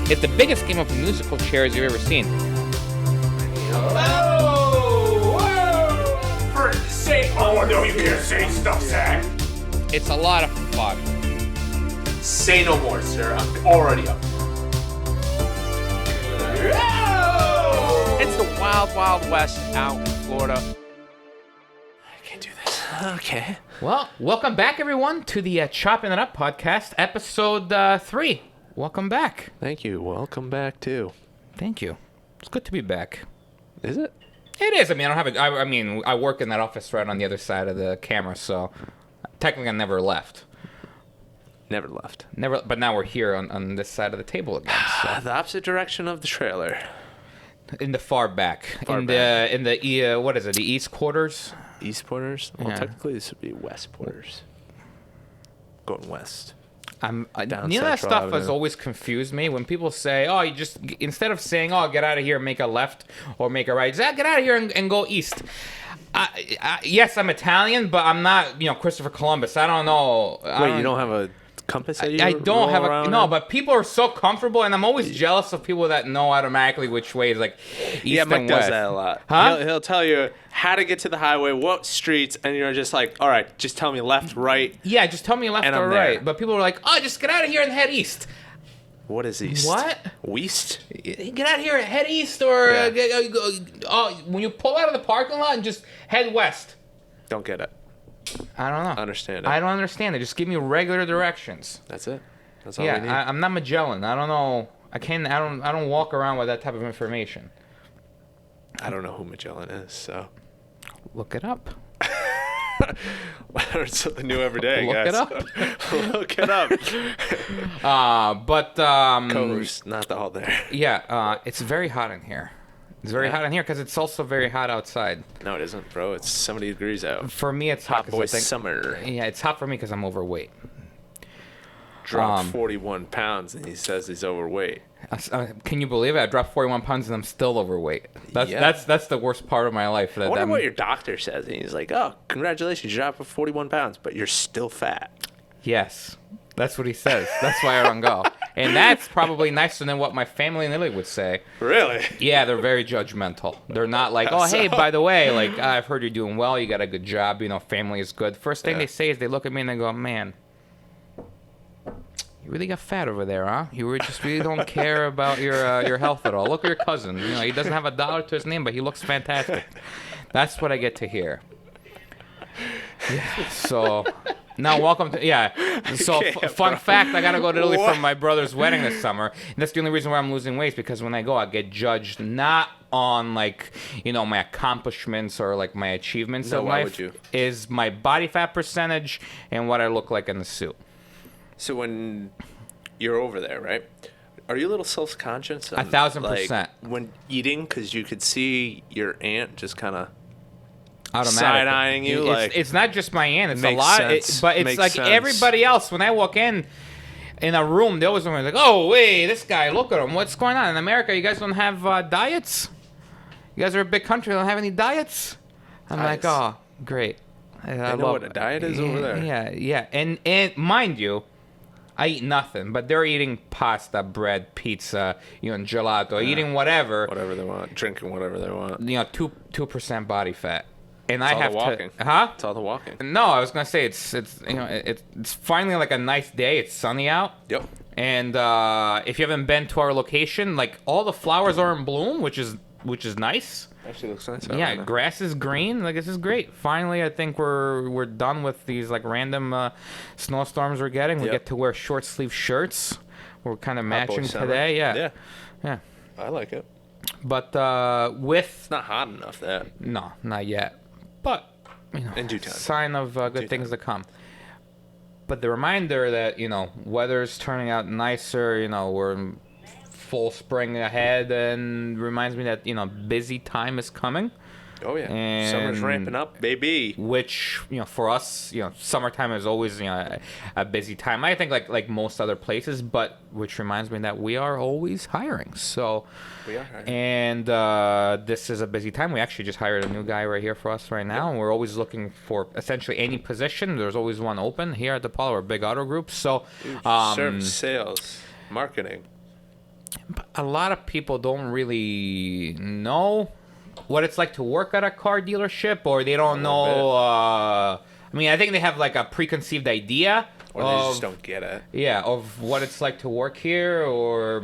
is the biggest game of musical chairs you've ever seen. Oh! Whoa! Oh, no, you can't say stuff, Zack. It's a lot of fun. Say no more, sir. I'm already up. It's the wild, wild west out in Florida. I can't do this. Okay. Well, welcome back, everyone, to the Choppin' It Up Podcast, episode 3. Welcome back. Thank you. Welcome back, too. Thank you. It's good to be back. Is it? It is. I mean, I work in that office right on the other side of the camera, so technically I never left. Never left. Never, but now we're here on this side of the table again. So. The opposite direction of the trailer. In the far back. What is it? The East Quarters? East Porters? Well, Yeah. technically this would be West Porters. Going west. Down that Central stuff Avenue. has always confused me when people say, "Oh, you just instead of saying, oh, get out of here, and make a left or make a right, Zack, get out of here and go east." Yes, I'm Italian, but I'm not, Christopher Columbus. I don't know. Wait, you don't have a compass that you I don't have roll a around no, in? but people are so comfortable, and I'm always jealous of people that know automatically which way is like east Yeah, Mike and does west. that a lot. Huh? He'll tell you how to get to the highway, what streets, and you're just like, all right, just tell me left, right. Yeah, just tell me left And or I'm right. there. But people are like, "Oh, just get out of here and head east." What is east? What? West? Get out of here, head east, or Yeah. when you pull out of the parking lot and just head west. Don't get it. I don't know. Understand it. I don't understand it. Just give me regular directions. That's it. That's all we need. Yeah, I'm not Magellan. I don't know. I don't walk around with that type of information. I don't know who Magellan is, so. Look it up. I learn something new every day, Look guys. it up. Look it up. Coast, not the all there. Yeah, it's very hot in here. It's very hot in here because it's also very hot outside. No, it isn't, bro. It's 70 degrees out. For me, it's hot Hot 'cause boy I think, summer. Yeah, it's hot for me because I'm overweight. Dropped 41 pounds, and he says he's overweight. Can you believe it? I dropped 41 pounds and I'm still overweight. Yeah. That's the worst part of my life. I wonder what your doctor says. And he's like, oh, congratulations, you dropped 41 pounds, but you're still fat. Yes, that's what he says. That's why I don't go. And that's probably nicer than what my family in Italy would say. Really? Yeah, they're very judgmental. They're not like, oh, hey, by the way, like, I've heard you're doing well. You got a good job. Family is good. First thing they say is they look at me and they go, man, you really got fat over there, huh? You just really don't care about your health at all. Look at your cousin. He doesn't have a dollar to his name, but he looks fantastic. That's what I get to hear. Yeah, so... Now, welcome to, so fun fact, I got to go to Italy for my brother's wedding this summer. And that's the only reason why I'm losing weight, because when I go, I get judged not on, my accomplishments or, my achievements in why life. would you? Is my body fat percentage and what I look like in the suit. So when you're over there, right, are you a little self-conscious? 1,000%. When eating, because you could see your aunt just kind of Automatic. side-eyeing you, It's not just my aunt. It's a Makes lot. sense. But it's Makes like sense. everybody else. When I walk in a room, they always are like, oh, wait, this guy, look at him. What's going on? In America, you guys don't have diets? You guys are a big country. Don't have any diets? I'm like, Diets. oh, great. I know love what a diet is over there. Yeah. And mind you, I eat nothing, but they're eating pasta, bread, pizza, and gelato, eating whatever. Whatever they want, drinking whatever they want. 2% body fat. And It's I all have the walking. to, huh? It's all the walking. No, I was gonna say it's finally like a nice day. It's sunny out. Yep. And if you haven't been to our location, all the flowers are in bloom, which is nice. Actually looks nice. Yeah, grass is green. This is great. Finally, I think we're done with these random snowstorms we're getting. We Yep. get to wear short sleeve shirts. We're kind of matching summer. today. Yeah. Yeah. I like it. But with It's not hot enough, that. no, not yet. But In due time. sign of good things to come. But the reminder that weather's turning out nicer. We're in full spring ahead, and reminds me that busy time is coming. Oh yeah. And Summer's ramping up, baby. Which for us, summertime is always a busy time. I think like most other places, but which reminds me that we are always hiring. So We are hiring. and this is a busy time. We actually just hired a new guy right here for us right now, and we're always looking for essentially any position. There's always one open here at DePaula. We're a big auto group, so Service, sales, marketing. a lot of people don't really know what it's like to work at a car dealership, or they don't know. I mean, I think they have like a preconceived idea, or they just don't get it. Yeah, of what it's like to work here, or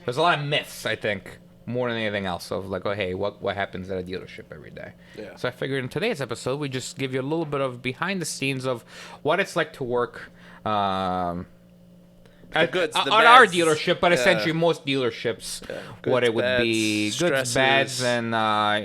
there's a lot of myths, I think, more than anything else, of like, oh, hey, what happens at a dealership every day. Yeah. So I figured in today's episode, we just give you a little bit of behind the scenes of what it's like to work at our dealership, but essentially most dealerships, what it would be, goods, bads, and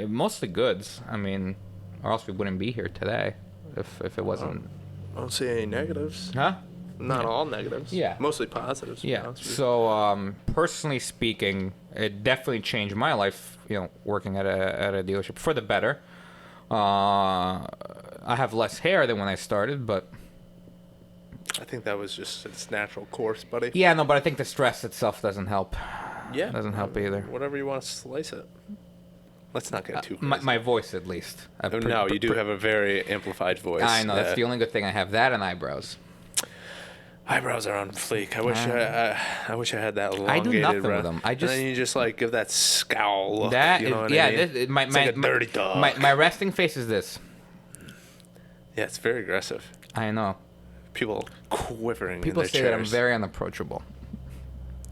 mostly goods. I mean, or else we wouldn't be here today if it wasn't. I don't see any negatives. Huh? Not all negatives. Yeah. Mostly positives. Yeah. So, personally speaking, it definitely changed my life, working at a dealership for the better. I have less hair than when I started, but I think that was just its natural course, buddy. yeah, no, but I think the stress itself doesn't help. Yeah. Doesn't help either. Whatever you want to slice it. Let's not get too crazy. My voice, at least. No, you do have a very amplified voice. I know. That's the only good thing I have. That and eyebrows. Eyebrows are on fleek. I wish I had that elongated. I do nothing with them. And then you just like give that scowl look. That you know is, what I mean? It's like a dirty dog. My resting face is this. Yeah, it's very aggressive. I know. People quivering. People in their say chairs. that I'm very unapproachable.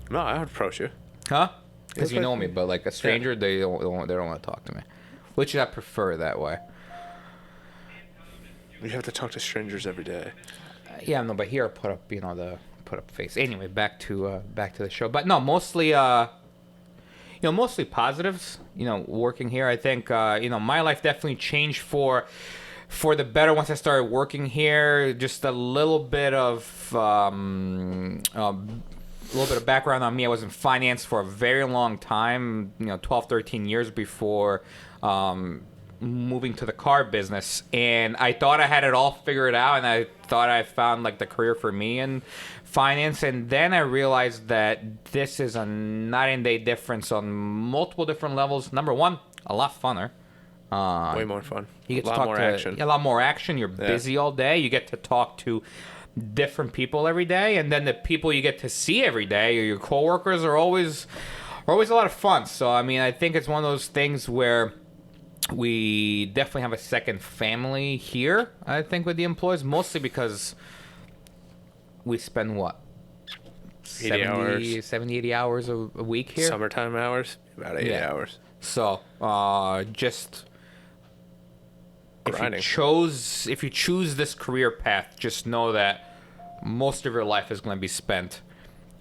No, I would approach you. Huh? Because you know me, but like a stranger, they don't want to talk to me, which I prefer that way. You have to talk to strangers every day. Yeah, no, but here I put up, the put up face. Anyway, back to the show. But no, mostly, mostly positives. Working here, I think, my life definitely changed for the better once I started working here. Just a little bit of background on me. I was in finance for a very long time, 12, 13 years before moving to the car business. And I thought I had it all figured out, and I thought I found like the career for me in finance. And then I realized that this is a night and day difference on multiple different levels. Number one, a lot funner. Way more fun. You get a lot to talk more to action. A lot more action. You're busy all day. You get to talk to different people every day, and then the people you get to see every day, or your coworkers, are always a lot of fun. So I mean, I think it's one of those things where we definitely have a second family here. I think with the employees, mostly because we spend 70, 80 hours a week here. Summertime hours, about 80 hours. So just. Grinding. If you choose this career path, just know that most of your life is going to be spent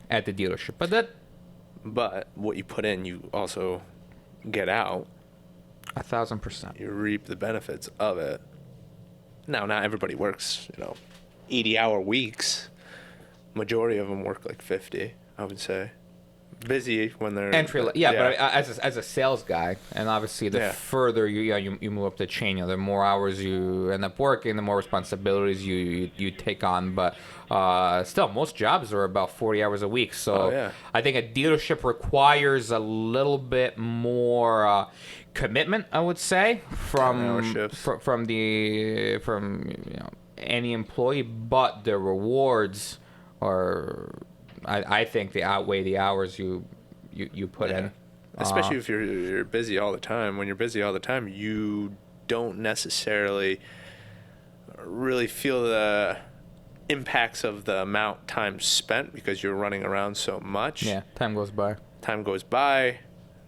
at the dealership. But what you put in, you also get out. 1,000%. You reap the benefits of it. Now, not everybody works, 80-hour weeks. Majority of them work like 50, I would say. Busy when they're but as a sales guy, and obviously the further you move up the chain, the more hours you end up working, the more responsibilities you take on. But still, most jobs are about 40 hours a week. So I think a dealership requires a little bit more commitment, I would say, from any employee. But the rewards are, I think, they outweigh the hours you put in. Especially if you're busy all the time. When you're busy all the time, you don't necessarily really feel the impacts of the amount time spent because you're running around so much. Yeah, time goes by.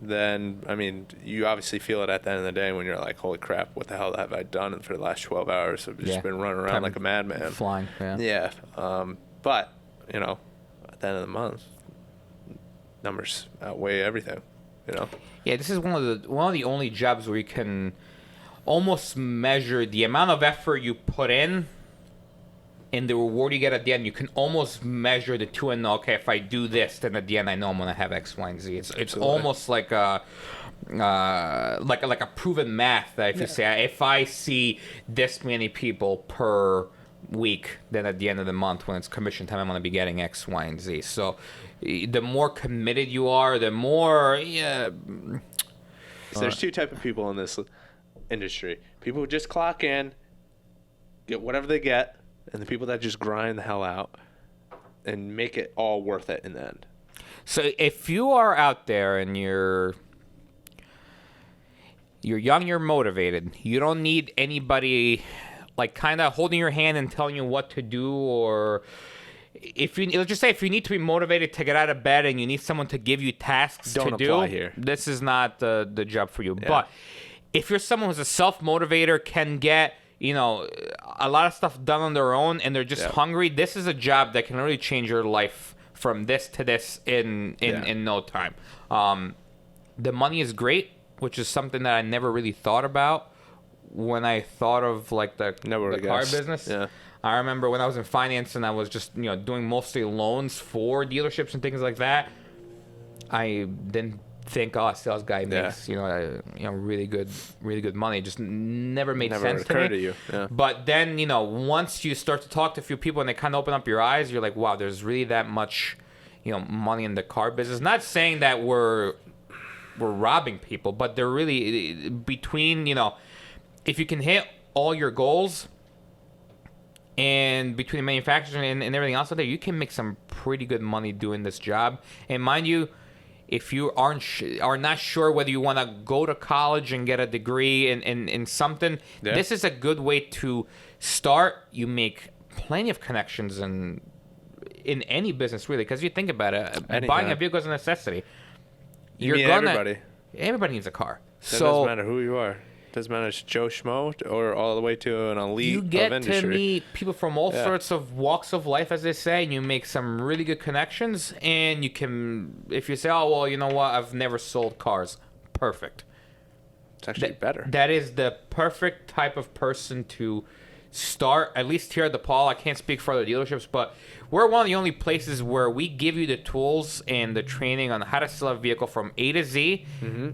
Then, I mean, you obviously feel it at the end of the day when you're like, holy crap, what the hell have I done for the last 12 hours? I've just been running around like a madman. Flying, but, at the end of the month, numbers outweigh everything, Yeah, this is one of the only jobs where you can almost measure the amount of effort you put in and the reward you get at the end. You can almost measure the two and know, okay, if I do this, then at the end I know I'm gonna have X, Y, and Z. It's almost like a proven math that if I see this many people per week, then at the end of the month when it's commission time, I'm going to be getting X, Y, and Z. So the more committed you are, the more So there's two types of people in this industry: people who just clock in, get whatever they get, and the people that just grind the hell out and make it all worth it in the end. So if you are out there and you're young, you're motivated, you don't need anybody like kind of holding your hand and telling you what to do, or let's just say if you need to be motivated to get out of bed and you need someone to give you tasks Don't to apply do, here. this is not the job for you. Yeah. But if you're someone who's a self-motivator, can get, you know, a lot of stuff done on their own, and they're just hungry, this is a job that can really change your life from this to this in no time. The money is great, which is something that I never really thought about when I thought of like the car business. Yeah. I remember when I was in finance and I was just, you know, doing mostly loans for dealerships and things like that. I didn't think, a sales guy makes, really good money. It just never made sense to me. To you. Yeah. But then, you know, once you start to talk to a few people and they kind of open up your eyes, you're like, wow, there's really that much, you know, money in the car business. Not saying that we're robbing people, but they're really between, you know, if you can hit all your goals and between the manufacturing and everything else out there, you can make some pretty good money doing this job. And mind you, if you are not sure whether you want to go to college and get a degree in something, this is a good way to start. You make plenty of connections in any business, really, because you think about it, buying a vehicle is a necessity. Everybody needs a car. It doesn't matter who you are. It doesn't matter if it's Joe Schmo or all the way to an elite of industry. You get to meet people from all sorts of walks of life, as they say, and you make some really good connections. And you can, if you say, oh, well, you know what, I've never sold cars. Perfect. It's actually better. That is the perfect type of person to start, at least here at DePaula. I can't speak for other dealerships, but we're one of the only places where we give you the tools and the training on how to sell a vehicle from A to Z. Mm-hmm.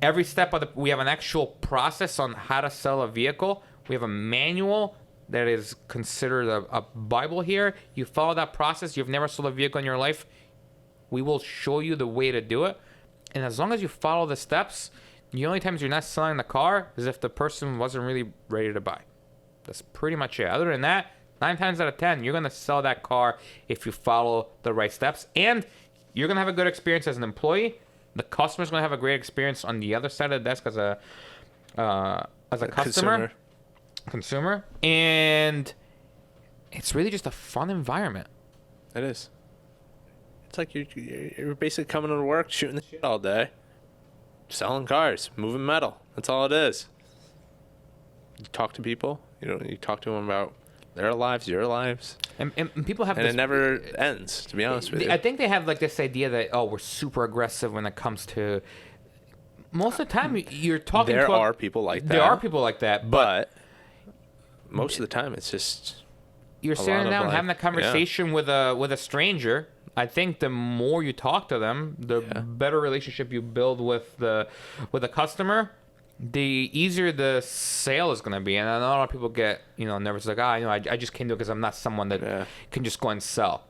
Every step of we have an actual process on how to sell a vehicle. We have a manual that is considered a Bible here. You follow that process. You've never sold a vehicle in your life. We will show you the way to do it. And as long as you follow the steps, the only times you're not selling the car is if the person wasn't really ready to buy. That's pretty much it. Other than that, 9 times out of 10, you're going to sell that car if you follow the right steps. And you're going to have a good experience as an employee. The customer's going to have a great experience on the other side of the desk as a consumer. And it's really just a fun environment. It is. It's like you're basically coming to work, shooting the shit all day, selling cars, moving metal. That's all it is. You talk to people. You talk to them about their lives, your lives. And people have and it never ends, to be honest with you. I think they have like this idea that, we're super aggressive when it comes to... Most of the time, you're talking There are people like that. There are people like that, but most of the time, it's just... You're sitting down having a conversation with a stranger. I think the more you talk to them, the better relationship you build with the customer, the easier the sale is going to be. And a lot of people get, nervous, like, I just can't do it because I'm not someone that can just go and sell.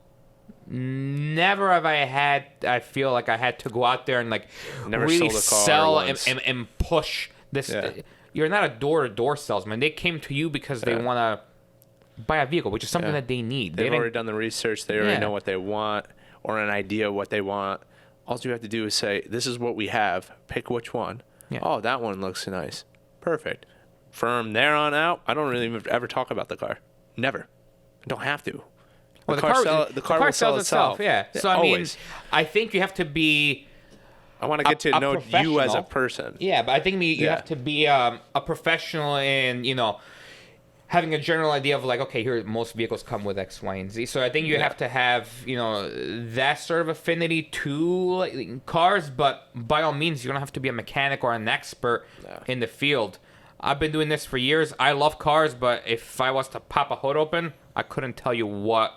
Never have I feel like I had to go out there and like Never really sell and push this. Yeah. You're not a door-to-door salesman. They came to you because they want to buy a vehicle, which is something that they need. They've already done the research. They already know what they want or an idea of what they want. All you have to do is say, this is what we have. Pick which one. Yeah. Oh, that one looks nice. Perfect. From there on out, I don't really ever talk about the car. Never. I don't have to. Well, the car will sell itself. Yeah. So, Always. I think you have to be... I want to get to know you as a person. Yeah, but I think you have to be a professional in, having a general idea of like, okay, here, most vehicles come with X, Y, and Z. So I think you have to have, that sort of affinity to cars, but by all means, you don't have to be a mechanic or an expert in the field. I've been doing this for years. I love cars, but if I was to pop a hood open, I couldn't tell you what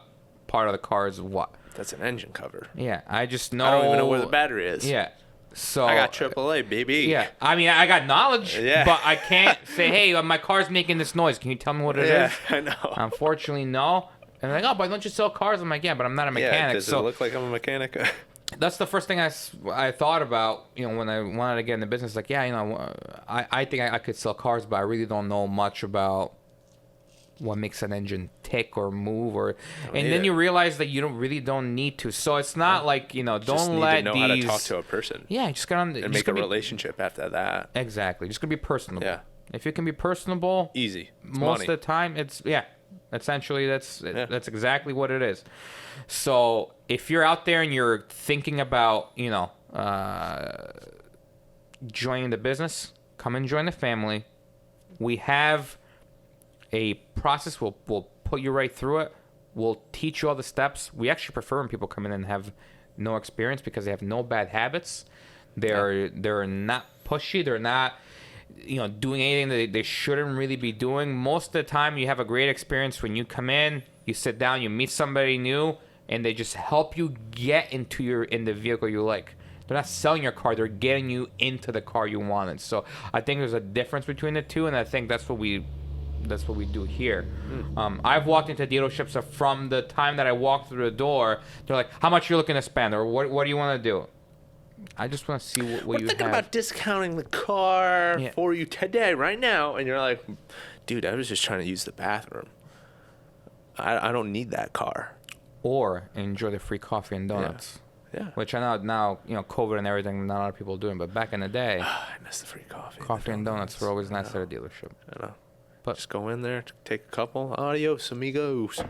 part of the car is what. That's an engine cover. Yeah, I just know. I don't even know where the battery is. Yeah. So I got AAA, baby. Yeah, I mean, I got knowledge, but I can't say, hey, my car's making this noise. Can you tell me what it is? Yeah, I know. Unfortunately, no. And they're like, oh, but don't you sell cars? I'm like, yeah, but I'm not a mechanic. Yeah, does it look like I'm a mechanic? That's the first thing I thought about, when I wanted to get in the business. Like, I think I could sell cars, but I really don't know much about what makes an engine tick or move, or and need then it. you realize that you don't need to. So it's not like, just don't need let to know these how to talk to a person. Yeah, just gotta And make a relationship after that. Exactly. Just gonna be personable. Yeah. If you can be personable, Easy. It's most money. of the time, it's essentially that's exactly what it is. So if you're out there and you're thinking about joining the business, come and join the family. We have a process. We'll put you right through it. We'll teach you all the steps. We actually prefer when people come in and have no experience because they have no bad habits. They're not pushy. They're not doing anything that they shouldn't really be doing. Most of the time, you have a great experience when you come in, you sit down, you meet somebody new, and they just help you get in the vehicle you like. They're not selling your car; they're getting you into the car you wanted. So I think there's a difference between the two, and I think that's what we do here. I've walked into dealerships that from the time that I walked through the door, they're like, "How much are you looking to spend, or what do you want to do?" I just want to see what We're you thinking have. about discounting the car Yeah. for you today, right now, and you're like, dude, I was just trying to use the bathroom. I don't need that car. Or enjoy the free coffee and donuts. Yeah. Which I know now, COVID and everything, not a lot of people are doing. But back in the day, I miss the free coffee. coffee and donuts were always nice at a dealership. I know. But Just go in there, take a couple. Adios, amigos.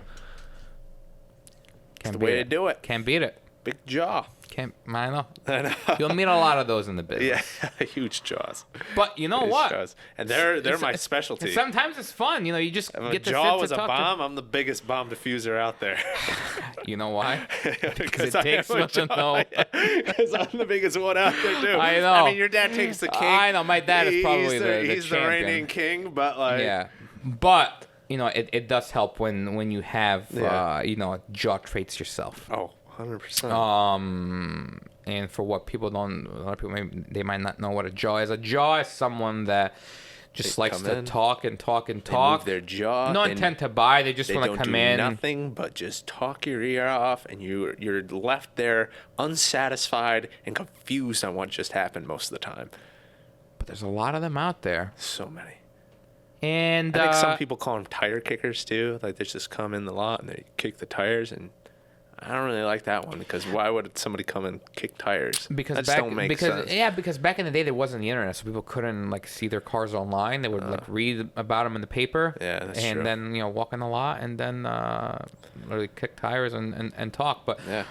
can't The beat way to it. do it. Can't beat it. Big jaw. I know. I know. You'll meet a lot of those in the business. Yeah, huge jaws. But you know Huge what? jaws. And they're It's- my it's- specialty. Sometimes it's fun. You just If a get to jaw sit was to a talk bomb, I'm the biggest bomb diffuser out there. to. You know why? Because it takes one to know. Because I'm the biggest one out there too. I know. I mean, your dad takes the king. I know. My dad is probably he's the he's the champion. reigning king, but like, Yeah. But it does help when you have jaw traits yourself. oh, 100%. And for what people don't, a lot of people they might not know what a jaw is. A jaw is someone that just They likes come to in, talk and talk and They talk. move their jaw. No and intent to buy. They just They want to don't come do in. nothing but just talk your ear off, and you're left there unsatisfied and confused on what just happened most of the time. But there's a lot of them out there. So many. And I think some people call them tire kickers too. Like they just come in the lot and they kick the tires, and I don't really like that one because why would somebody come and kick tires? because that just don't make sense. because back in the day there wasn't the internet, so people couldn't see their cars online. They would read about them in the paper. Yeah, that's and true. then walk in the lot and then literally kick tires and talk. But Yeah.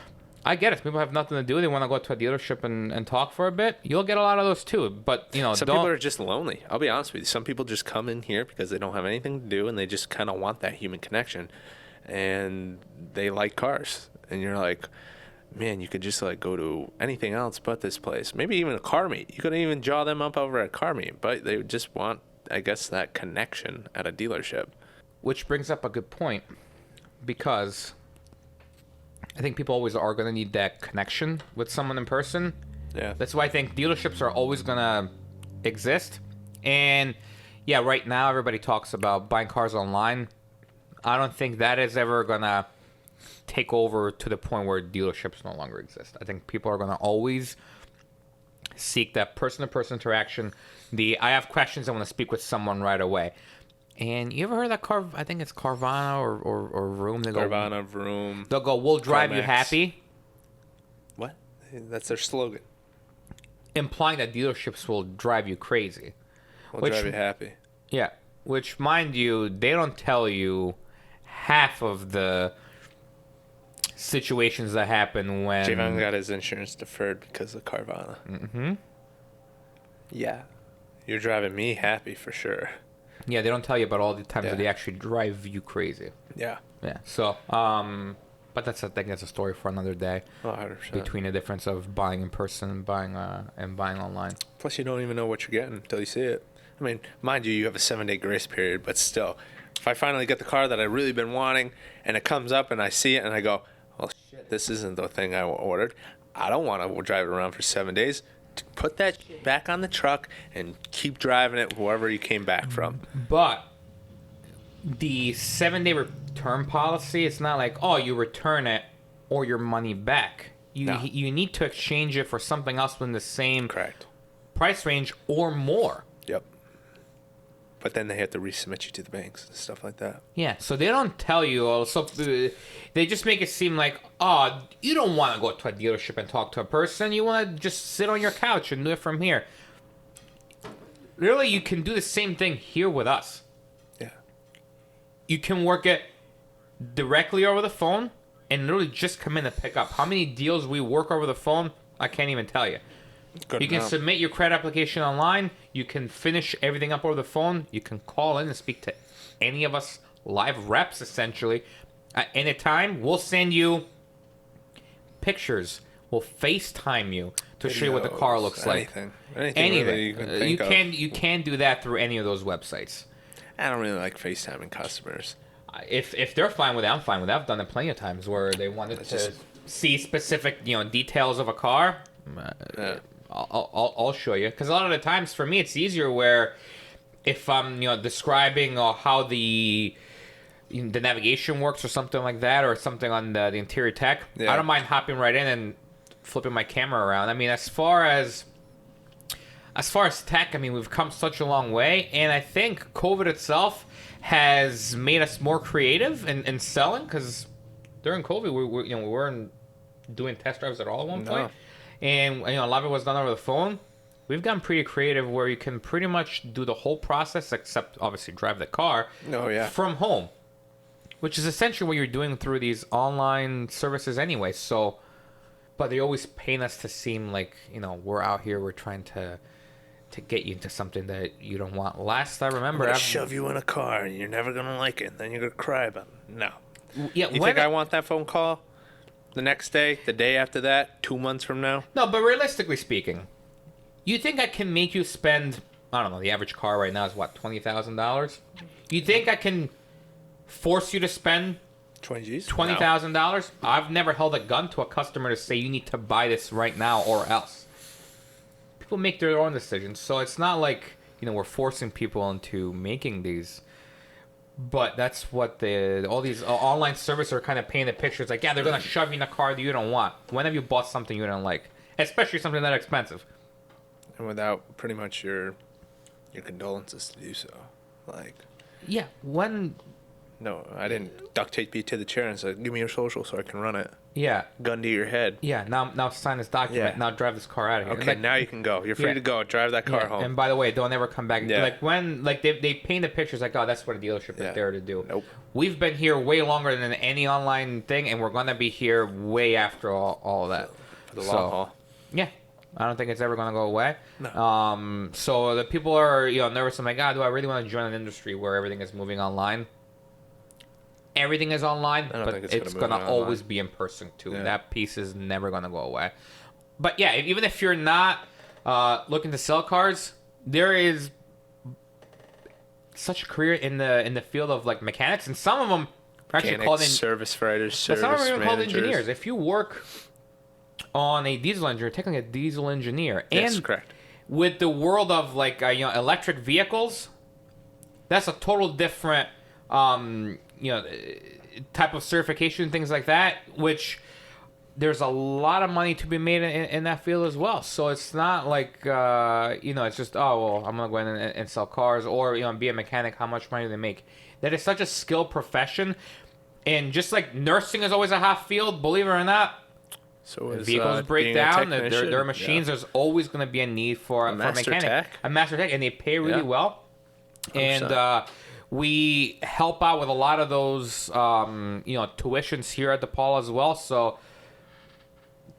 I get it. People have nothing to do. They want to go to a dealership and talk for a bit. You'll get a lot of those too. But Some people are just lonely. I'll be honest with you. Some people just come in here because they don't have anything to do and they just kind of want that human connection, and they like cars. And you're like, man, you could just go to anything else but this place. Maybe even a car meet. You could even jaw them up over at a car meet, but they just want, I guess, that connection at a dealership. Which brings up a good point, because I think people always are going to need that connection with someone in person. Yeah. That's why I think dealerships are always going to exist. And yeah, right now everybody talks about buying cars online. I don't think that is ever going to take over to the point where dealerships no longer exist. I think people are going to always seek that person-to-person interaction. I have questions, I want to speak with someone right away. And you ever heard that I think it's Carvana or Vroom? Carvana, Vroom. They'll go, we'll drive you CarMax. happy. What? That's their slogan. Implying that dealerships will drive you crazy. We'll drive you happy. Yeah. Which, mind you, they don't tell you half of the situations that happen when... Javon got his insurance deferred because of Carvana. Mm-hmm. Yeah. You're driving me happy for sure. Yeah, they don't tell you about all the times Yeah. that they actually drive you crazy. Yeah. Yeah. So, but I think that's a story for another day. Oh, 100%. Between the difference of buying in person and buying online. Plus, you don't even know what you're getting until you see it. I mean, mind you have a 7-day grace period, but still, if I finally get the car that I've really been wanting and it comes up and I see it and I go, well, shit, this isn't the thing I ordered. I don't want to drive it around for 7 days. Put that shit back on the truck and keep driving it wherever you came back from. But the 7-day return policy, it's not like, oh, you return it or your money back. You need to exchange it for something else within the same Correct. price range or more. Yep. But then they have to resubmit you to the banks and stuff like that. Yeah, so they don't tell you. Also, they just make it seem like, oh, you don't want to go to a dealership and talk to a person. You want to just sit on your couch and do it from here. Really, you can do the same thing here with us. Yeah. You can work it directly over the phone and literally just come in and pick up. How many deals we work over the phone, I can't even tell you. Good You can enough. submit your credit application online. You can finish everything up over the phone. You can call in and speak to any of us live reps, essentially. At any time, we'll send you pictures. We'll FaceTime you to show you what the car looks like. Anything really you can think of. You can do that through any of those websites. I don't really like FaceTiming customers. If they're fine with it, I'm fine with it. I've done it plenty of times where they wanted to see specific details of a car. Yeah. I'll show you, because a lot of the times for me it's easier where if I'm describing how the navigation works or something like that, or something on the interior tech, I don't mind hopping right in and flipping my camera around. I mean, as far as tech, I mean, we've come such a long way, and I think COVID itself has made us more creative in selling, because during COVID we weren't doing test drives at all at one point. And a lot of it was done over the phone. We've gotten pretty creative where you can pretty much do the whole process, except obviously drive the car from home, which is essentially what you're doing through these online services anyway. So, but they always paint us to seem like we're out here, we're trying to get you into something that you don't want. Last I remember, I'll shove you in a car and you're never gonna like it. And then you're gonna cry about it. No. Yeah. You think I want that phone call? The next day, the day after that, 2 months from now? No, but realistically speaking, you think I can make you spend, I don't know, the average car right now is what, $20,000? You think I can force you to spend $20,000? I've never held a gun to a customer to say you need to buy this right now or else. People make their own decisions, so it's not like, we're forcing people into making these. But that's what all these online services are kind of painting the picture. It's like, yeah, they're going to shove you in a car that you don't want. When have you bought something you don't like? Especially something that expensive. And without pretty much your condolences to do so. Like... Yeah, when... No, I didn't duct tape you to the chair and say, give me your social so I can run it. Yeah. Gun to your head. Yeah, now sign this document. Yeah. Now drive this car out of here. Okay, now you can go. You're free to go. Drive that car home. And by the way, don't ever come back. Yeah. Like when they paint the pictures like, oh, that's what a dealership is there to do. Nope. We've been here way longer than any online thing, and we're going to be here way after all of that. For the long haul. Yeah. I don't think it's ever going to go away. No. So the people are nervous. I'm like, do I really want to join an industry where everything is moving online? Everything is online, but it's going to always be in person too. Yeah. That piece is never going to go away. But yeah, even if you're not looking to sell cars, there is such a career in the field of like mechanics, and some of them are actually called service writers, service some of them are even called managers. engineers. If you work on a diesel engine, you're technically a diesel engineer. Yes, and correct. With the world of like electric vehicles, that's a total different type of certification, things like that, which there's a lot of money to be made in that field as well. So it's not like it's just, oh well, I'm gonna go in and sell cars, or be a mechanic. How much money do they make? That is such a skilled profession, and just like nursing is always a hot field, believe it or not. So is, vehicles break down. There are machines. Yeah. There's always going to be a need for a mechanic, a master tech, and they pay really well. 100%. And we help out with a lot of those, tuitions here at DePaula as well. So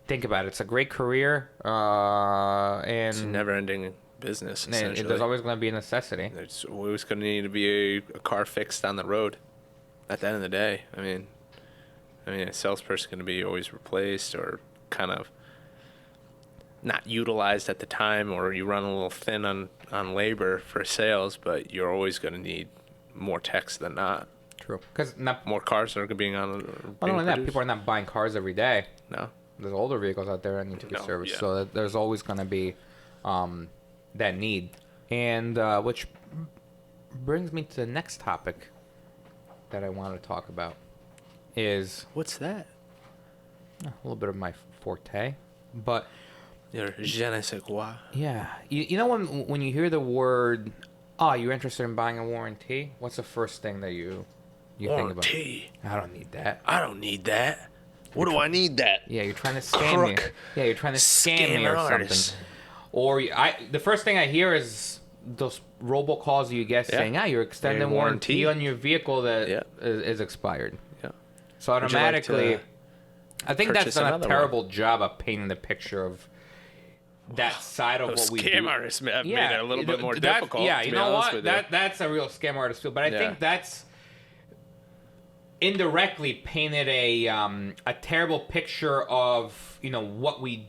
think about it. It's a great career, and it's a never-ending business. Essentially, there's always going to be a necessity. There's always going to need to be a car fixed on the road. At the end of the day, I mean, a salesperson going to be always replaced or kind of not utilized at the time, or you run a little thin on labor for sales, but you're always going to need more techs than not. True. Because more cars are being on. Not only that, people are not buying cars every day. No. There's older vehicles out there that need to be serviced, so there's always going to be that need. And which brings me to the next topic that I want to talk about. Is what's that? A little bit of my forte, but your je ne sais quoi. Yeah, you know when you hear the word Oh, you're interested in buying a warranty? What's the first thing that you think about? Warranty. I don't need that. I don't need that. What do I need that? Yeah, you're trying to scam me. Yeah, you're trying to scam me or something. Or the first thing I hear is those robocalls you get saying, you're extending warranty on your vehicle that is expired. Yeah. So automatically, I think that's done a terrible job of painting the picture of that side of what we do. Scam artists have made it a little bit more difficult. Yeah, you know what? That's a real scam artist feel. But I think that's indirectly painted a terrible picture of what we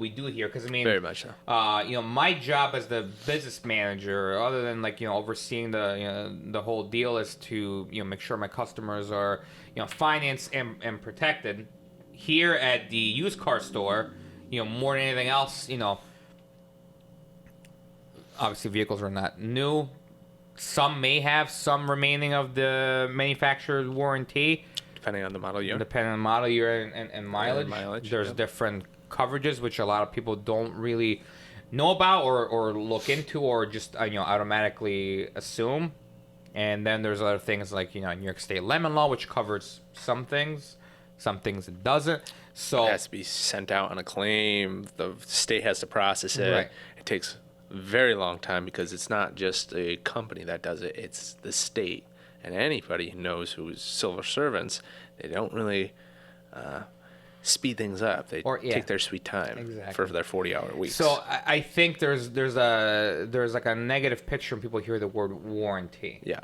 do here. Because I mean, very much so. My job as the business manager, other than overseeing the whole deal, is to make sure my customers are financed and protected. Here at the used car store, more than anything else, obviously vehicles are not new. Some may have some remaining of the manufacturer's warranty. Depending on the model year. Depending on the model year and mileage. There's different coverages, which a lot of people don't really know about or look into or just, automatically assume. And then there's other things like, New York State lemon law, which covers some things it doesn't. So it has to be sent out on a claim. The state has to process it. Right. It takes a very long time because it's not just a company that does it. It's the state. And anybody who knows who's civil servants, they don't really speed things up. They take their sweet time for their 40-hour weeks. So I think there's like a negative picture when people hear the word warranty. Yeah.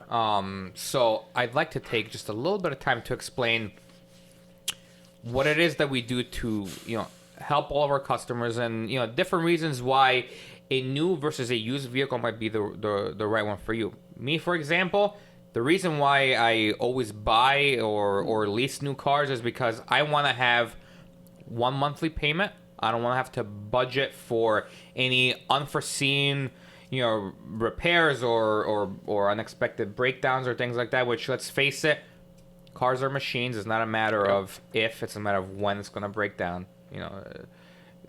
So I'd like to take just a little bit of time to explain what it is that we do to help all of our customers, and different reasons why a new versus a used vehicle might be the right one for you. Me, for example, the reason why I always buy or lease new cars is because I want to have one monthly payment. I don't want to have to budget for any unforeseen repairs or unexpected breakdowns or things like that, which, let's face it, cars are machines. It's not a matter of if, it's a matter of when it's going to break down.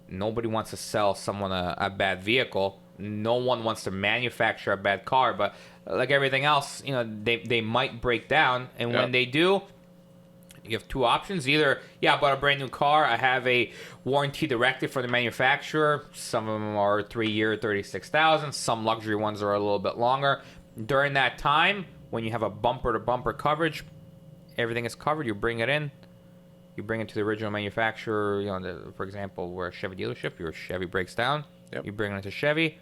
Nobody wants to sell someone a bad vehicle. No one wants to manufacture a bad car, but like everything else, they might break down. And when they do, you have two options. Either, I bought a brand new car. I have a warranty directly from the manufacturer. Some of them are 3-year, 36,000. Some luxury ones are a little bit longer. During that time, when you have a bumper-to-bumper coverage, everything is covered. You bring it in. You bring it to the original manufacturer. For example, we're a Chevy dealership. Your Chevy breaks down. You bring it to Chevy.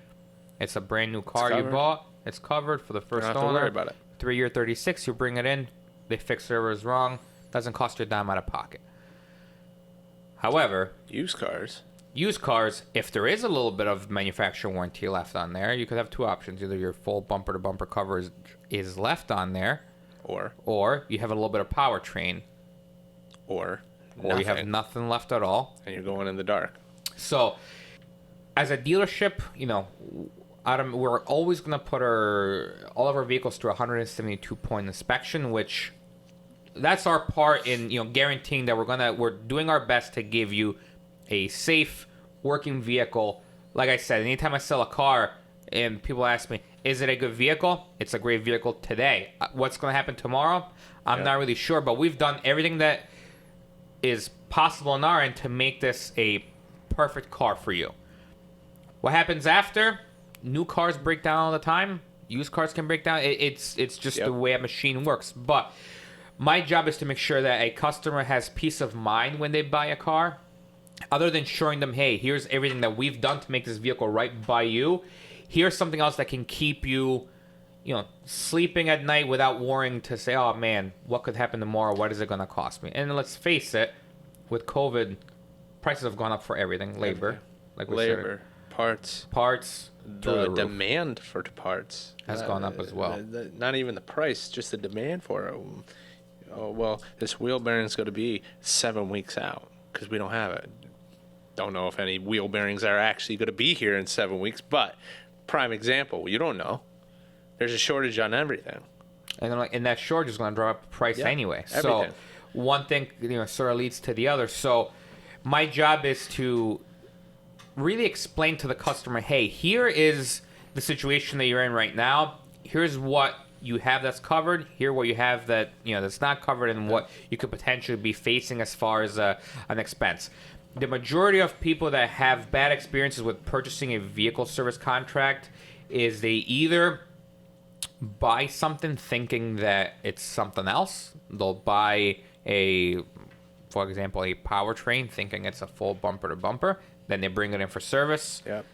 It's a brand new car you bought. It's covered for the first owner. Don't have to worry about it. 3-year, 36. You bring it in. They fix whatever is wrong. Doesn't cost you a dime out of pocket. However, used cars, if there is a little bit of manufacturer warranty left on there, you could have two options. Either your full bumper-to-bumper coverage is left on there, or you have a little bit of powertrain, or you have nothing left at all, and you're going in the dark. So, as a dealership, we're always going to put all of our vehicles through a 172-point inspection, which that's our part in guaranteeing that we're doing our best to give you a safe working vehicle. Like I said, anytime I sell a car and people ask me, is it a good vehicle? It's a great vehicle today. What's going to happen tomorrow? I'm not really sure, but we've done everything that is possible on our end to make this a perfect car for you. What happens after? New cars break down all the time. Used cars can break down. It's just the way a machine works. But my job is to make sure that a customer has peace of mind when they buy a car. Other than showing them, hey, here's everything that we've done to make this vehicle right by you. Here's something else that can keep you, sleeping at night without worrying to say, oh man, what could happen tomorrow? What is it going to cost me? And let's face it, with COVID, prices have gone up for everything. Labor, parts. The demand for parts has gone up as well. Not even the price, just the demand for it. Oh, well, this wheel bearing is going to be 7 weeks out because we don't have it. Don't know if any wheel bearings are actually going to be here in 7 weeks, but prime example, you don't know. There's a shortage on everything. And that shortage is going to drive up the price anyway. Everything. So one thing sort of leads to the other. So my job is to really explain to the customer, hey, here is the situation that you're in right now. here's what you have that's covered. Here what you have that that's not covered, and what you could potentially be facing as far as an expense. The majority of people that have bad experiences with purchasing a vehicle service contract is they either buy something thinking that it's something else. They'll buy for example, a powertrain thinking it's a full bumper to bumper. Then they bring it in for service. Yep.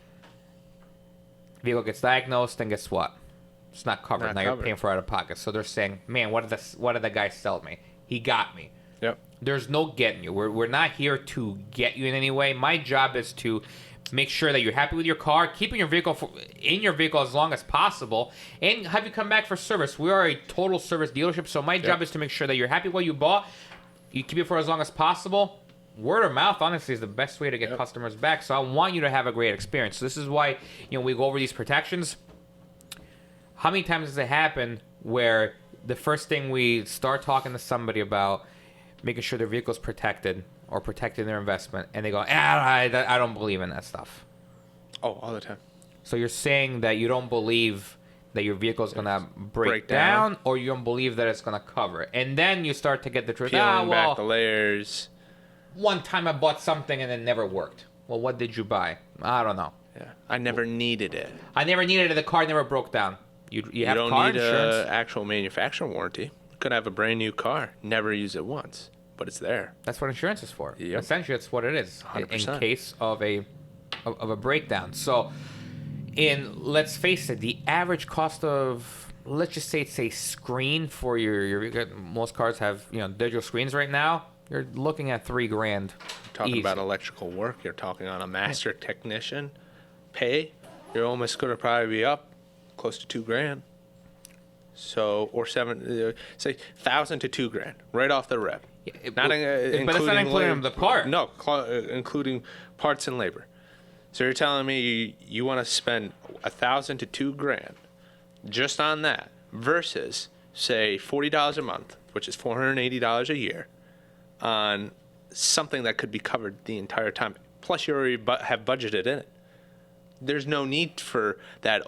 Vehicle gets diagnosed, and guess what? It's not covered. Not now covered. You're paying for it out of pocket. So they're saying, man, what did the guy sell me? He got me. Yep. There's no getting you. We're not here to get you in any way. My job is to make sure that you're happy with your car, keeping your vehicle in your vehicle as long as possible, and have you come back for service. We are a total service dealership, so my job is to make sure that you're happy with what you bought. You keep it for as long as possible. Word of mouth, honestly, is the best way to get customers back. So I want you to have a great experience. So this is why we go over these protections. How many times does it happen where the first thing we start talking to somebody about making sure their vehicle's protected or protecting their investment, and they go, I don't believe in that stuff? Oh, all the time. So you're saying that you don't believe that your vehicle's going to break down, or you don't believe that it's going to cover it. And then you start to get the truth. Peeling back the layers. One time I bought something and it never worked. Well, what did you buy? I don't know. Yeah. I never needed it. I never needed it. The car never broke down. You have don't car need insurance. an actual manufacturer warranty. You could have a brand new car, never use it once, but it's there. That's what insurance is for. Yep. Essentially, that's what it is 100%. in case of a breakdown. So, let's face it, the average cost of, let's just say it's a screen for your most cars have digital screens right now. You're looking at $3,000. Talking easy. about electrical work, you're talking on a master technician pay. You're almost going to probably be up close to $2,000. So, or say $1,000 to $2,000 right off the rip. Yeah, Not but that's not including the part. No, including parts and labor. So you're telling me you want to spend $1,000 to $2,000 just on that, versus say $40 a month, which is $480 a year, on something that could be covered the entire time. Plus, you already have budgeted in it. There's no need for that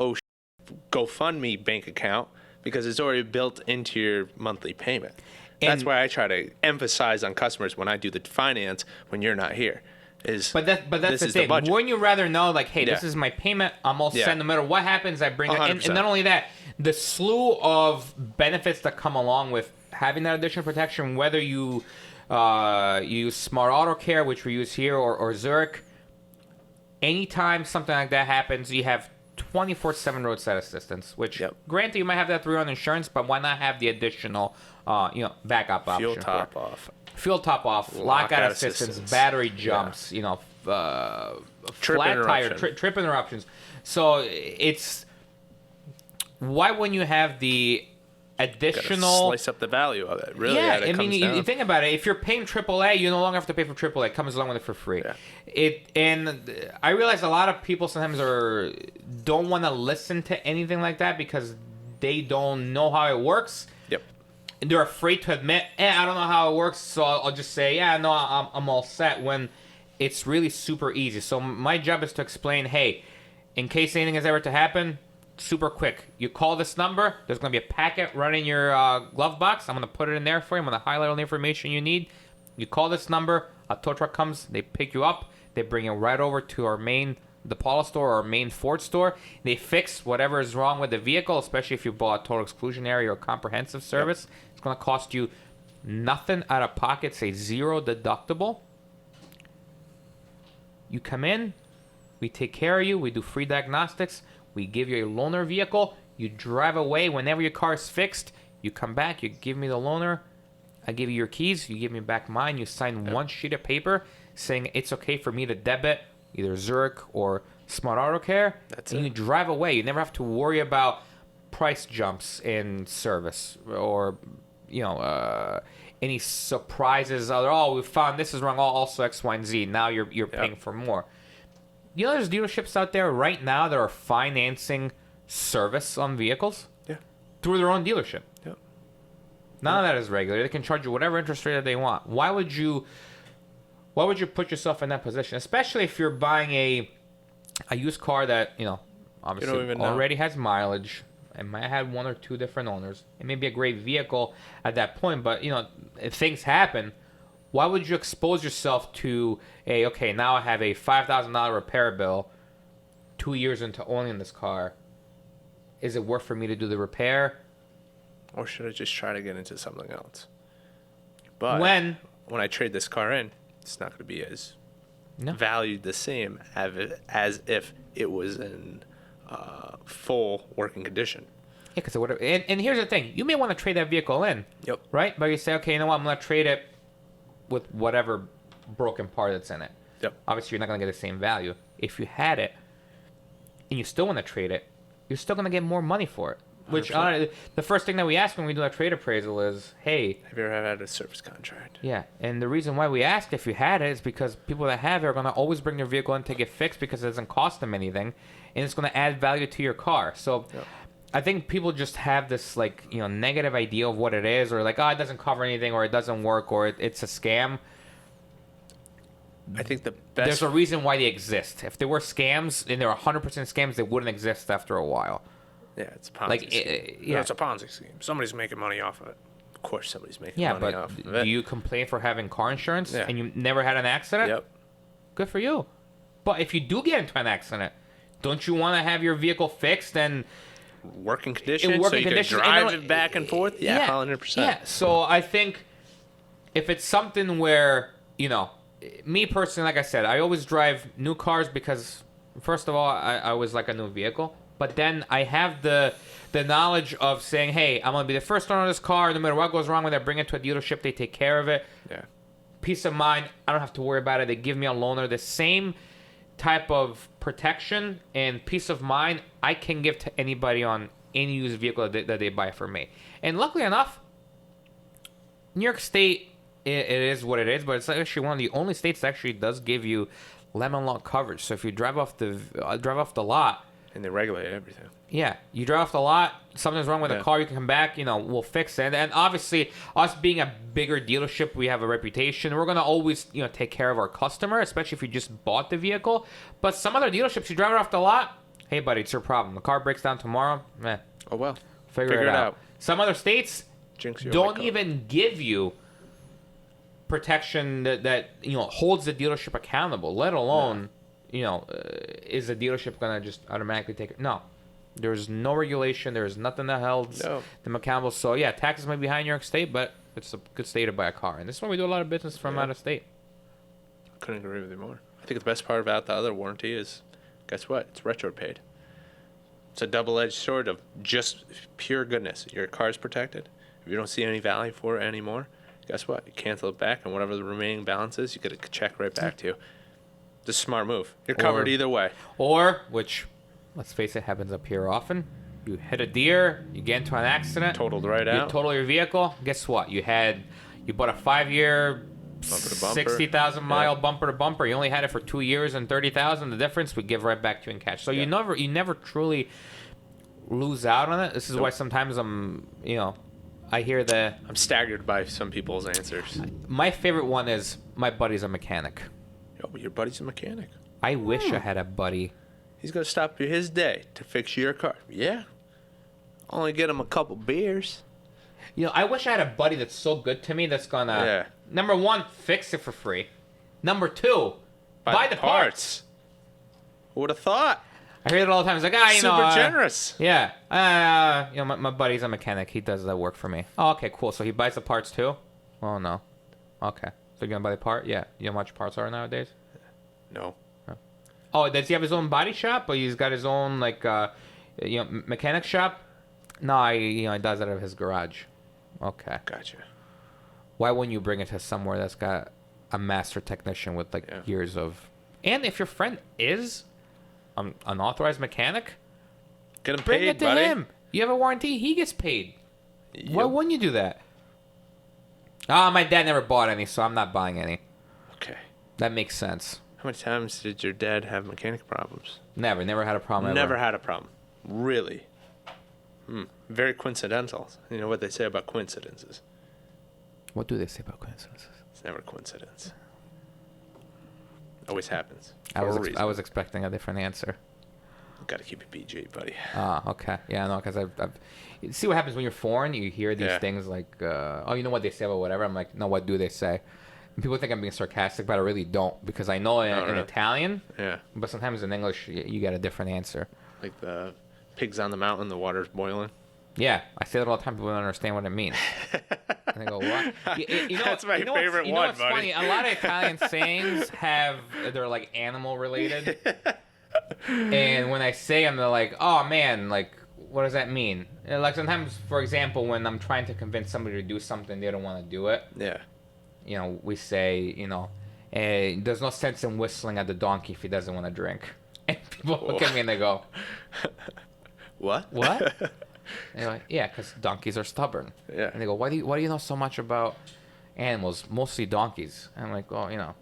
GoFundMe bank account, because it's already built into your monthly payment. That's why I try to emphasize on customers when I do the finance when you're not here. But that's the thing. Wouldn't you rather know, like, hey, this is my payment, I'm all set, no matter what happens, I bring it. And not only that, the slew of benefits that come along with having that additional protection, whether you use Smart Auto Care, which we use here, or Zurich, anytime something like that happens, you have 24/7 roadside assistance, which granted you might have that through your own insurance, but why not have the additional backup option? Fuel top off, lockout assistance, battery jumps, flat tire, trip interruptions. So it's, why wouldn't you have the additional, slice up the value of it? Really? Yeah, I mean, you think about it. If you're paying AAA, you no longer have to pay for AAA. It comes along with it for free. Yeah. And I realize a lot of people sometimes don't want to listen to anything like that because they don't know how it works. Yep. And they're afraid to admit, I don't know how it works, so I'll just say, no, I'm all set, when it's really super easy. So my job is to explain, hey, in case anything is ever to happen, super quick. You call this number. There's going to be a packet running your glove box. I'm going to put it in there for you. I'm going to highlight all the information you need. You call this number. A tow truck comes. They pick you up. They bring you right over to our main DePaula store or our main Ford store. They fix whatever is wrong with the vehicle, especially if you bought a total exclusionary or comprehensive service. Yep. It's going to cost you nothing out of pocket. Say zero deductible. You come in. We take care of you. We do free diagnostics. We give you a loaner vehicle. You drive away. Whenever your car is fixed, you come back. You give me the loaner. I give you your keys. You give me back mine. You sign one sheet of paper saying it's okay for me to debit either Zurich or Smart Auto Care. That's it. You drive away. You never have to worry about price jumps in service or, any surprises. We found this is wrong. Also X, Y, and Z. Now you're paying for more. There's dealerships out there right now that are financing service on vehicles through their own dealership. Yep. None of that is regular. They can charge you whatever interest rate that they want. Why would you put yourself in that position? Especially if you're buying a used car that, obviously already has mileage It might have had one or two different owners. It may be a great vehicle at that point, but if things happen, why would you expose yourself to now I have a $5,000 repair bill 2 years into owning this car? Is it worth for me to do the repair? Or should I just try to get into something else? But when I trade this car in, it's not going to be as valued the same as if it was in full working condition. Yeah, because whatever. And here's the thing: you may want to trade that vehicle in. Yep. Right, but you say, okay, you know what? I'm going to trade it with whatever broken part that's in it. Yep. Obviously, you're not going to get the same value. If you had it, and you still want to trade it, you're still going to get more money for it. Which the first thing that we ask when we do a trade appraisal is, hey, have you ever had a service contract? Yeah, and the reason why we ask if you had it is because people that have it are going to always bring their vehicle in to get fixed because it doesn't cost them anything, and it's going to add value to your car. So I think people just have this negative idea of what it is, or it doesn't cover anything, or it doesn't work, or it's a scam. I think the best... There's a reason why they exist. If they were scams and they were 100% scams, they wouldn't exist after a while. Yeah, it's a Ponzi scheme. It's a Ponzi scheme. Somebody's making money off of it. Of course somebody's making money off of it. Do you complain for having car insurance and you never had an accident? Yep. Good for you. But if you do get into an accident, don't you want to have your vehicle fixed and... working conditions, so you can drive it back and forth? Yeah, 100%. Yeah, so I think if it's something where, me personally, like I said, I always drive new cars because, first of all, I always like a new vehicle. But then I have the knowledge of saying, hey, I'm going to be the first owner of this car. No matter what goes wrong with it, I bring it to a dealership. They take care of it. Yeah. Peace of mind. I don't have to worry about it. They give me a loaner. The same type of protection and peace of mind I can give to anybody on any used vehicle that they buy from me. And luckily enough, New York State, it is what it is, but it's actually one of the only states that actually does give you lemon law coverage. So if you drive off the lot, and they regulate everything. Yeah, you drive off the lot, something's wrong with the car, you can come back, we'll fix it. And obviously, us being a bigger dealership, we have a reputation. We're going to always, take care of our customer, especially if you just bought the vehicle. But some other dealerships, you drive it off the lot, hey, buddy, it's your problem. The car breaks down tomorrow, oh, well. Figure it out. Some other states don't even give you protection that holds the dealership accountable, let alone... is the dealership going to just automatically take it? No. There's no regulation. There's nothing that holds them accountable. So, yeah, taxes might be high in New York State, but it's a good state to buy a car. And this is why we do a lot of business from out of state. Couldn't agree with you more. I think the best part about the other warranty is, guess what? It's retro paid. It's a double-edged sword of just pure goodness. Your car's protected. If you don't see any value for it anymore, guess what? You cancel it back, and whatever the remaining balance is, you get a check right back to you. It's a smart move. You're covered either way. Or, which, let's face it, happens up here often. You hit a deer, you get into an accident. Totaled right out. You total your vehicle. Guess what? You bought a 5-year, 60,000 mile bumper to bumper. You only had it for 2 years and 30,000. The difference we give right back to you in cash. So you never truly lose out on it. This is why sometimes I hear I'm staggered by some people's answers. My favorite one is my buddy's a mechanic. Oh, your buddy's a mechanic. I wish I had a buddy. He's going to stop his day to fix your car. Yeah. Only get him a couple beers. I wish I had a buddy that's so good to me that's going to, number one, fix it for free. Number two, buy the parts. Who would have thought? I hear it all the time. It's like, super generous. Yeah. My buddy's a mechanic. He does that work for me. Oh, okay, cool. So he buys the parts too? Oh, no. Okay. So you're going to buy the part? Yeah. You know how much parts are nowadays? No. Oh, does he have his own body shop? Or he's got his own, mechanic shop? No, he does it out of his garage. Okay. Gotcha. Why wouldn't you bring it to somewhere that's got a master technician with, years of... And if your friend is an authorized mechanic, get him bring paid, it to buddy. him. You have a warranty, he gets paid. Yep. Why wouldn't you do that? My dad never bought any, so I'm not buying any. Okay. That makes sense. How many times did your dad have mechanic problems? Never had a problem. Never had a problem. Really? Very coincidental. You know what they say about coincidences? What do they say about coincidences? It's never coincidence. Always happens. I was expecting a different answer. Gotta keep it PG, buddy. Okay. Yeah, no, because I've you see what happens when you're foreign. You hear these things like, oh, you know what they say about whatever. I'm like, no, what do they say? And people think I'm being sarcastic, but I really don't, because I know in Italian. Yeah. But sometimes in English, you get a different answer. Like the pigs on the mountain, the water's boiling. Yeah, I say that all the time. People don't understand what it means. And they go, what? You know, That's my favorite you know one, what's buddy. funny? A lot of Italian sayings they're like animal related. And when I say them, they're like, oh man, like, what does that mean? And like sometimes, for example, when I'm trying to convince somebody to do something, they don't want to do it. Yeah. You know, we say, you know, there's no sense in whistling at the donkey if he doesn't want to drink. And people look at me and they go, What? what? And they're like, yeah, because donkeys are stubborn. Yeah. And they go, why do you know so much about animals, mostly donkeys? And I'm like, well, you know,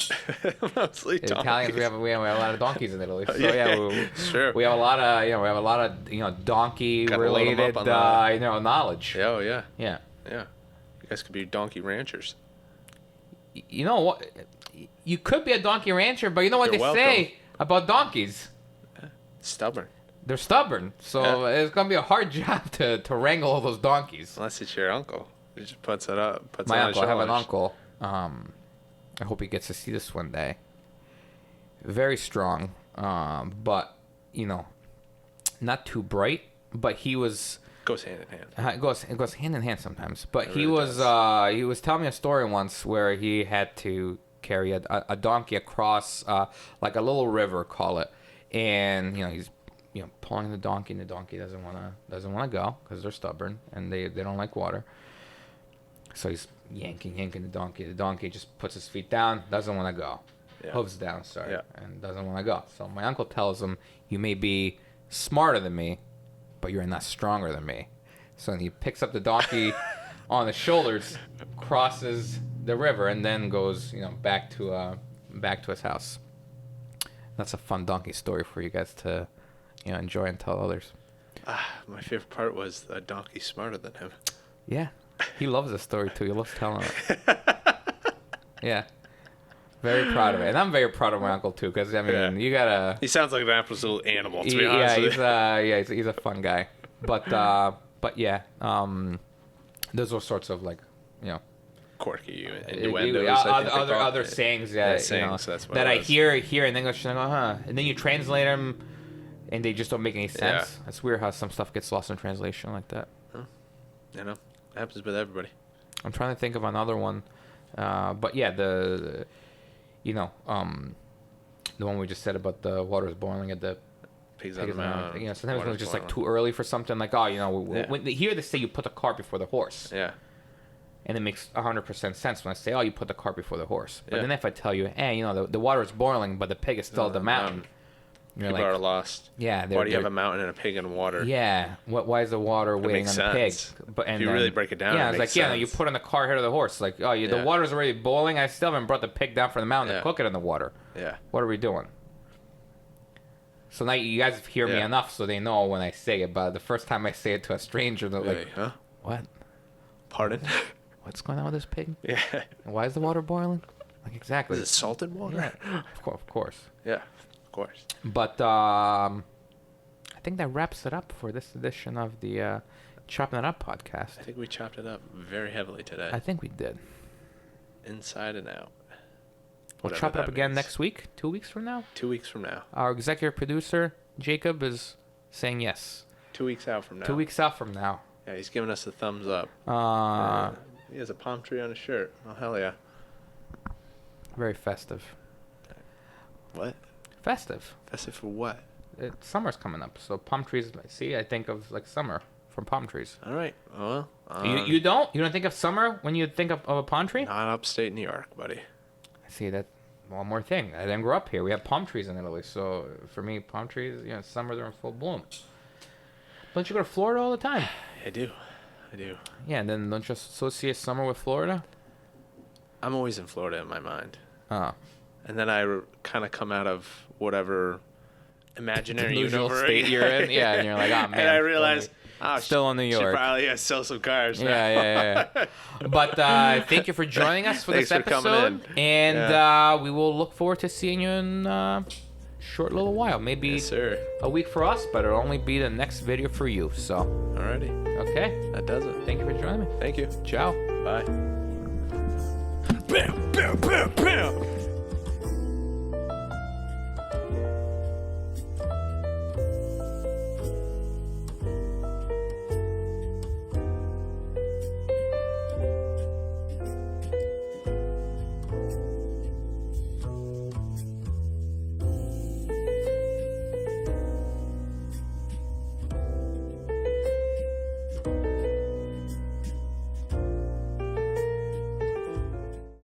Mostly donkeys. Italians, we have a lot of donkeys in Italy. So yeah, Sure. we have a lot of donkey related knowledge. Yeah, oh, yeah. Yeah. Yeah. You guys could be donkey ranchers. You know what? You could be a donkey rancher, but you know what You're they welcome. say about donkeys? Stubborn. They're stubborn. So it's gonna be a hard job to wrangle all those donkeys. Unless it's your uncle. He just puts it up. Puts My it on uncle, his I have an shoulders. uncle. I hope he gets to see this one day. Very strong, but you know, not too bright. But he was. Goes hand in hand. It goes hand in hand sometimes. But It he really was telling me a story once where he had to carry a donkey across like a little river, call it, and you know he's pulling the donkey, and the donkey doesn't wanna go because they're stubborn and they don't like water. So he's yanking the donkey. The donkey just puts his feet down, doesn't want to go. Yeah. Hooves down, sorry, Yeah. and doesn't want to go. So my uncle tells him, "You may be smarter than me, but you're not stronger than me." So he picks up the donkey on the shoulders, crosses the river, and then goes, back to his house. That's a fun donkey story for you guys to, enjoy and tell others. My favorite part was the donkey smarter than him. Yeah, he loves this story too. He loves telling it. Yeah, very proud of it, and I'm very proud of my uncle too, because you gotta. He sounds like an absolute animal, to be honest with you. He's a fun guy, but yeah, there's all sorts of Quirky innuendos. other sayings that sayings, that's what that it I was. hear in English, and I go, huh, and then you translate them, and they just don't make any sense. Yeah. It's weird how some stuff gets lost in translation like that. It happens with everybody. I'm trying to think of another one, but yeah, the one we just said about the water's boiling at the Pigs on the mountain. sometimes water's it's just like boiling. too early for something. Like, when here they say you put the cart before the horse, Yeah. and it makes 100% sense when I say, you put the cart before the horse. But Yeah. then if I tell you, the water is boiling, but the pig is still at the mountain, you're People like, are lost. yeah, Why do you have a mountain and a pig in water? yeah, why is the water waiting makes on the pig? sense. But If you really break it down, yeah, it it's makes like, no, you sense. put in the cart ahead of the horse. Like, the Yeah. water's already boiling. I still haven't brought the pig down from the mountain to Yeah. cook it in the water. Yeah. What are we doing? So now you guys hear me Yeah. enough so they know when I say it. But the first time I say it to a stranger, they're like, Huh? what? Pardon? What's going on with this pig? Yeah. And why is the water boiling? Like, exactly. Is it salted water? Yeah, of course. Yeah. Of course. But I think that wraps it up for this edition of the Chopping It Up podcast. I think we chopped it up very heavily today. I think we did. Inside and out. We'll Whatever chop it up that again means. next week, 2 weeks from now. 2 weeks from now. Our executive producer, Jacob, is saying yes. 2 weeks out from now. 2 weeks out from now. Yeah, he's giving us the thumbs up. He has a palm tree on his shirt. Oh, hell yeah. Very festive. What? Festive. Festive for what? Summer's coming up, so palm trees. See, I think of like summer from palm trees. All right. Well, You don't think of summer when you think of a palm tree? not upstate New York, buddy. See that. One more thing. I didn't grow up here. We have palm trees in Italy, so for me, palm trees, summer they're in full bloom. Don't you go to Florida all the time? I do. Yeah, and then don't you associate summer with Florida? I'm always in Florida in my mind. Oh. And then I kind of come out of whatever imaginary Delusional universe state you're in. Yeah, and you're like, oh, man. And I realize, still in New York. Should probably sell some cars. now. Yeah. But thank you for joining us for Thanks this for coming episode. in. And we will look forward to seeing you in short little while. Maybe Yes, sir. a week for us, but it'll only be the next video for you. So, Alrighty. okay. That does it. Thank you for joining me. Thank you. Ciao. Bye. Bam, bam, bam, bam.